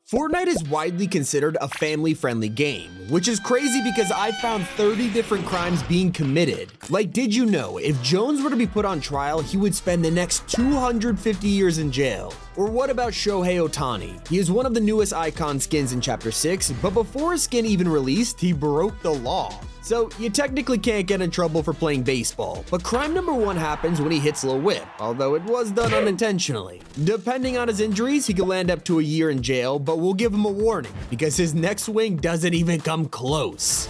Fortnite is widely considered a family-friendly game, which is crazy because I found 30 different crimes being committed. Like, did you know, if Jones were to be put on trial, he would spend the next 250 years in jail? Or what about Shohei Ohtani? He is one of the newest icon skins in Chapter 6, but before his skin even released, he broke the law. So you technically can't get in trouble for playing baseball, but crime number 1 happens when he hits Lil Whip, although it was done unintentionally. Depending on his injuries, he could land up to a year in jail, but we'll give him a warning, because his next swing doesn't even come close.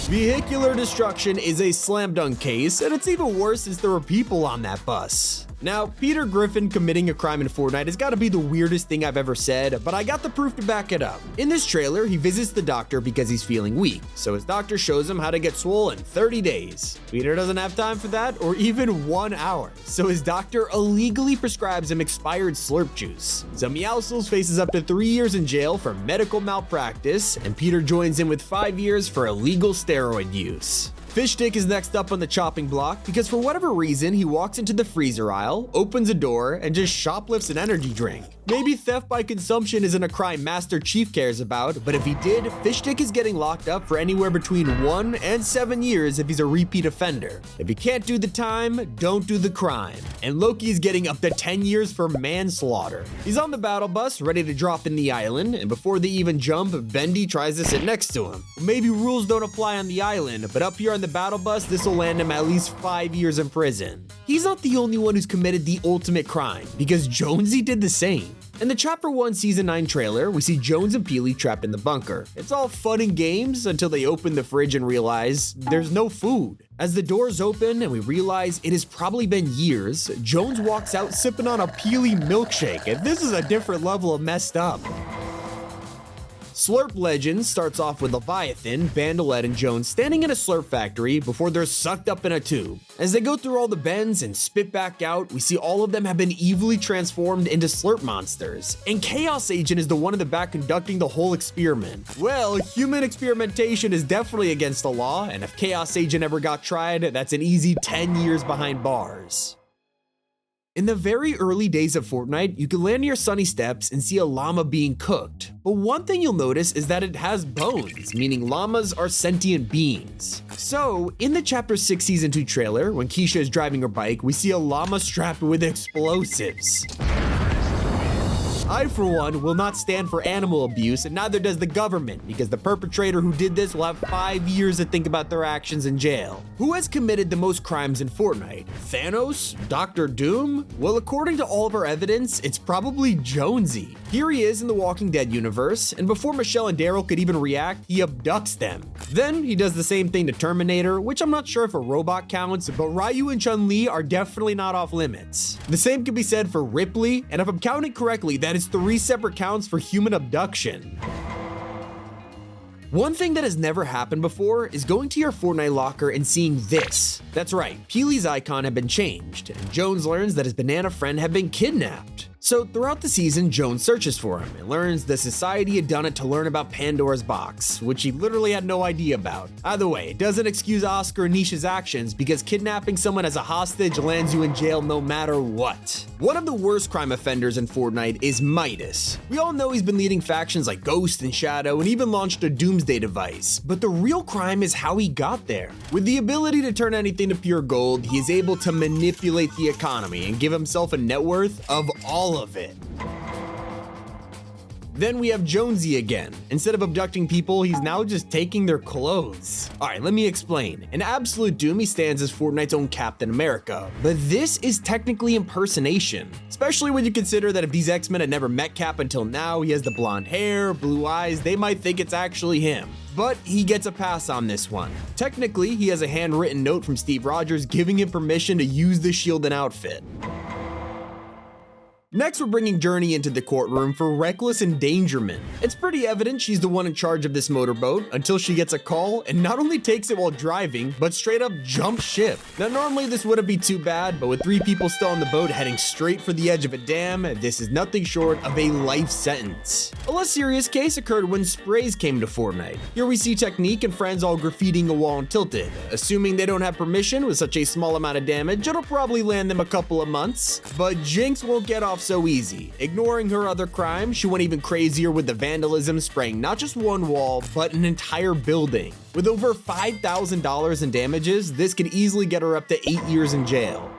Vehicular destruction is a slam dunk case, and it's even worse since there were people on that bus. Now, Peter Griffin committing a crime in Fortnite has got to be the weirdest thing I've ever said, but I got the proof to back it up. In this trailer, he visits the doctor because he's feeling weak, so his doctor shows him how to get swole in 30 days. Peter doesn't have time for that, or even 1 hour, so his doctor illegally prescribes him expired slurp juice. So Meowscles faces up to 3 years in jail for medical malpractice, and Peter joins in with 5 years for illegal steroid use. Fishstick is next up on the chopping block because for whatever reason, he walks into the freezer aisle, opens a door, and just shoplifts an energy drink. Maybe theft by consumption isn't a crime Master Chief cares about, but if he did, Fishstick is getting locked up for anywhere between 1 and 7 years if he's a repeat offender. If you can't do the time, don't do the crime. And Loki is getting up to 10 years for manslaughter. He's on the battle bus, ready to drop in the island, and before they even jump, Bendy tries to sit next to him. Maybe rules don't apply on the island, but up here on the battle bus, this will land him at least 5 years in prison. He's not the only one who's committed the ultimate crime, because Jonesy did the same. In the Chapter 1 Season 9 trailer, we see Jones and Peely trapped in the bunker. It's all fun and games until they open the fridge and realize there's no food. As the doors open and we realize it has probably been years, Jones walks out sipping on a Peely milkshake, and this is a different level of messed up. Slurp Legends starts off with Leviathan, Bandolette, and Jones standing in a slurp factory before they're sucked up in a tube. As they go through all the bends and spit back out, we see all of them have been evilly transformed into slurp monsters. And Chaos Agent is the one in the back conducting the whole experiment. Well, human experimentation is definitely against the law, and if Chaos Agent ever got tried, that's an easy 10 years behind bars. In the very early days of Fortnite, you can land near Sunny Steps and see a llama being cooked. But one thing you'll notice is that it has bones, meaning llamas are sentient beings. So, in the Chapter 6 Season 2 trailer, when Keisha is driving her bike, we see a llama strapped with explosives. I, for one, will not stand for animal abuse, and neither does the government, because the perpetrator who did this will have 5 years to think about their actions in jail. Who has committed the most crimes in Fortnite? Thanos? Dr. Doom? Well, according to all of our evidence, it's probably Jonesy. Here he is in the Walking Dead universe, and before Michelle and Daryl could even react, he abducts them. Then he does the same thing to Terminator, which I'm not sure if a robot counts, but Ryu and Chun-Li are definitely not off limits. The same can be said for Ripley, and if I'm counting correctly, that is 3 separate counts for human abduction. One thing that has never happened before is going to your Fortnite locker and seeing this. That's right, Peely's icon had been changed, and Jones learns that his banana friend had been kidnapped. So throughout the season, Jones searches for him and learns the society had done it to learn about Pandora's box, which he literally had no idea about. Either way, it doesn't excuse Oscar and Nisha's actions because kidnapping someone as a hostage lands you in jail no matter what. One of the worst crime offenders in Fortnite is Midas. We all know he's been leading factions like Ghost and Shadow and even launched a Doomsday device, but the real crime is how he got there. With the ability to turn anything to pure gold, he is able to manipulate the economy and give himself a net worth of all of it. Then we have Jonesy again. Instead of abducting people, he's now just taking their clothes. Alright, let me explain. In Absolute Doom, he stands as Fortnite's own Captain America, but this is technically impersonation. Especially when you consider that if these X-Men had never met Cap until now, he has the blonde hair, blue eyes, they might think it's actually him. But he gets a pass on this one. Technically, he has a handwritten note from Steve Rogers giving him permission to use the shield and outfit. Next, we're bringing Journey into the courtroom for reckless endangerment. It's pretty evident she's the one in charge of this motorboat until she gets a call and not only takes it while driving, but straight up jumps ship. Now, normally this wouldn't be too bad, but with 3 people still on the boat heading straight for the edge of a dam, this is nothing short of a life sentence. A less serious case occurred when sprays came to Fortnite. Here we see Technique and friends all graffitiing a wall and Tilted. Assuming they don't have permission with such a small amount of damage, it'll probably land them a couple of months. But Jinx won't get off so easy. Ignoring her other crimes, she went even crazier with the vandalism, spraying not just one wall, but an entire building. With over $5,000 in damages, this could easily get her up to 8 years in jail.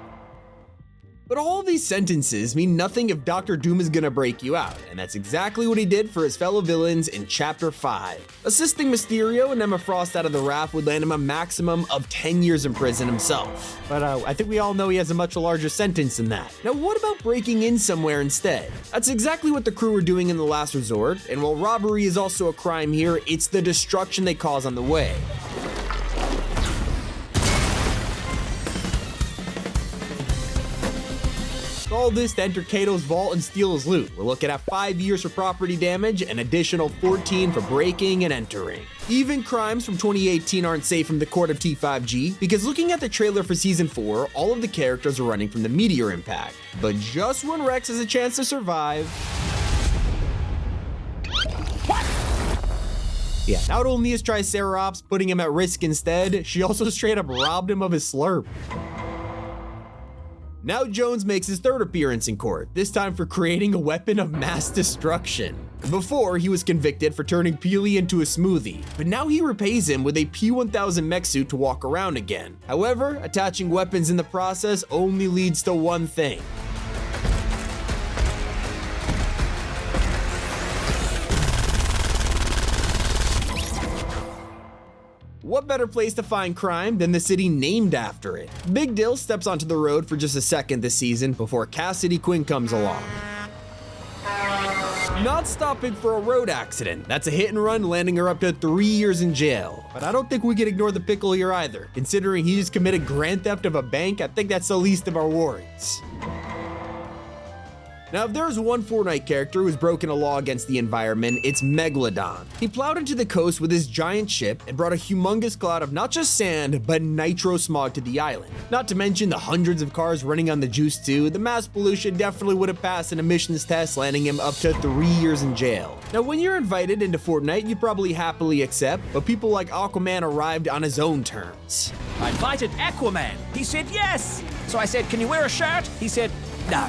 But all these sentences mean nothing if Dr. Doom is gonna break you out, and that's exactly what he did for his fellow villains in Chapter 5. Assisting Mysterio and Emma Frost out of the raft would land him a maximum of 10 years in prison himself. But I think we all know he has a much larger sentence than that. Now what about breaking in somewhere instead? That's exactly what the crew were doing in The Last Resort, and while robbery is also a crime here, it's the destruction they cause on the way. All this to enter Kato's vault and steal his loot. We're looking at 5 years for property damage, an additional 14 for breaking and entering. Even crimes from 2018 aren't safe from the court of T5G, because looking at the trailer for Season 4, all of the characters are running from the meteor impact. But just when Rex has a chance to survive... Yeah, not only is Triceratops putting him at risk instead, she also straight up robbed him of his slurp. Now Jones makes his 3rd appearance in court, this time for creating a weapon of mass destruction. Before, he was convicted for turning Peely into a smoothie, but now he repays him with a P-1000 mech suit to walk around again. However, attaching weapons in the process only leads to one thing. What better place to find crime than the city named after it? Big Dill steps onto the road for just a second this season before Cassidy Quinn comes along. Not stopping for a road accident. That's a hit and run, landing her up to 3 years in jail. But I don't think we can ignore the pickle here either. Considering he just committed grand theft of a bank, I think that's the least of our worries. Now, if there's one Fortnite character who's broken a law against the environment, it's Megalodon. He plowed into the coast with his giant ship and brought a humongous cloud of not just sand, but nitro smog to the island. Not to mention the hundreds of cars running on the juice too, the mass pollution definitely would have passed an emissions test, landing him up to 3 years in jail. Now, when you're invited into Fortnite, you probably happily accept, but people like Aquaman arrived on his own terms. I invited Aquaman. He said yes. So I said, can you wear a shirt? He said, no.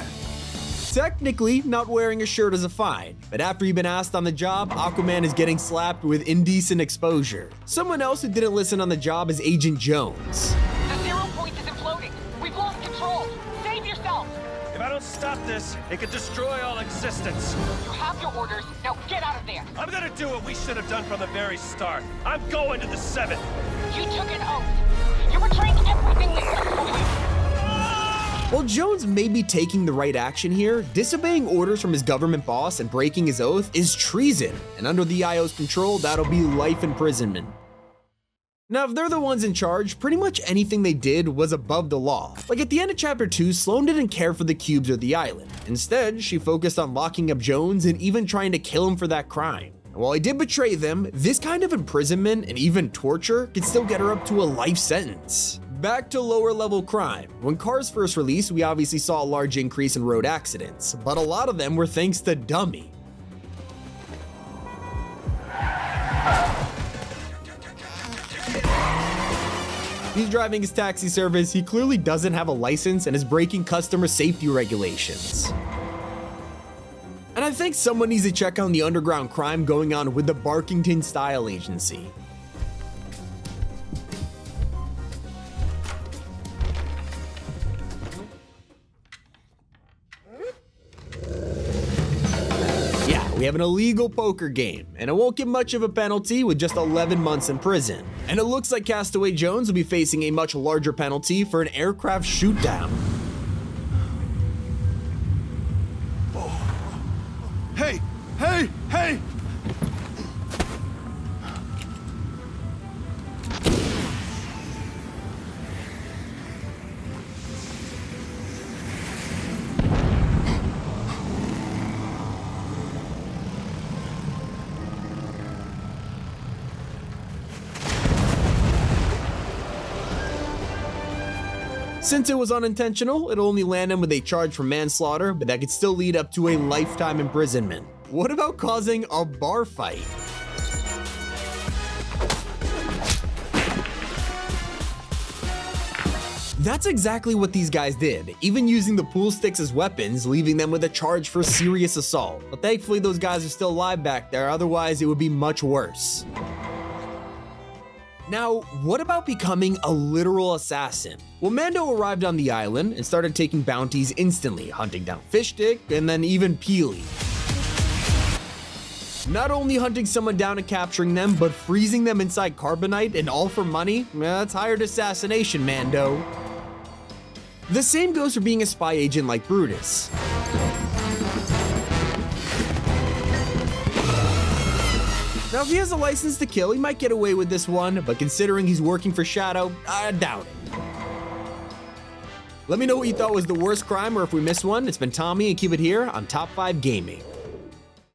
Technically, not wearing a shirt is a fine, but after you've been asked on the job, Aquaman is getting slapped with indecent exposure. Someone else who didn't listen on the job is Agent Jones. The 0 point is imploding. We've lost control. Save yourself. If I don't stop this, it could destroy all existence. You have your orders. Now get out of there. I'm gonna do what we should have done from the very start. I'm going to the 7th. You took an oath. You're betraying everything we stood for you. While Jones may be taking the right action here, disobeying orders from his government boss and breaking his oath is treason, and under the IO's control, that'll be life imprisonment. Now, if they're the ones in charge, pretty much anything they did was above the law. Like at the end of Chapter 2, Sloane didn't care for the cubes or the island. Instead, she focused on locking up Jones and even trying to kill him for that crime. And while he did betray them, this kind of imprisonment and even torture could still get her up to a life sentence. Back to lower level crime. When Cars first released, we obviously saw a large increase in road accidents, but a lot of them were thanks to Dummy. He's driving his taxi service, he clearly doesn't have a license and is breaking customer safety regulations. And I think someone needs to check on the underground crime going on with the Barkington Style Agency. We have an illegal poker game, and it won't get much of a penalty with just 11 months in prison. And it looks like Castaway Jones will be facing a much larger penalty for an aircraft shoot-down. Hey! Hey! Hey! Since it was unintentional, it'll only land him with a charge for manslaughter, but that could still lead up to a lifetime imprisonment. What about causing a bar fight? That's exactly what these guys did, even using the pool sticks as weapons, leaving them with a charge for serious assault. But thankfully those guys are still alive back there, otherwise it would be much worse. Now, what about becoming a literal assassin? Well, Mando arrived on the island and started taking bounties instantly, hunting down Fish Stick and then even Peely. Not only hunting someone down and capturing them, but freezing them inside carbonite and all for money? That's hired assassination, Mando. The same goes for being a spy agent like Brutus. Now, if he has a license to kill, he might get away with this one, but considering he's working for Shadow, I doubt it. Let me know what you thought was the worst crime or if we missed one. It's been Tommy, and keep it here on Top 5 Gaming.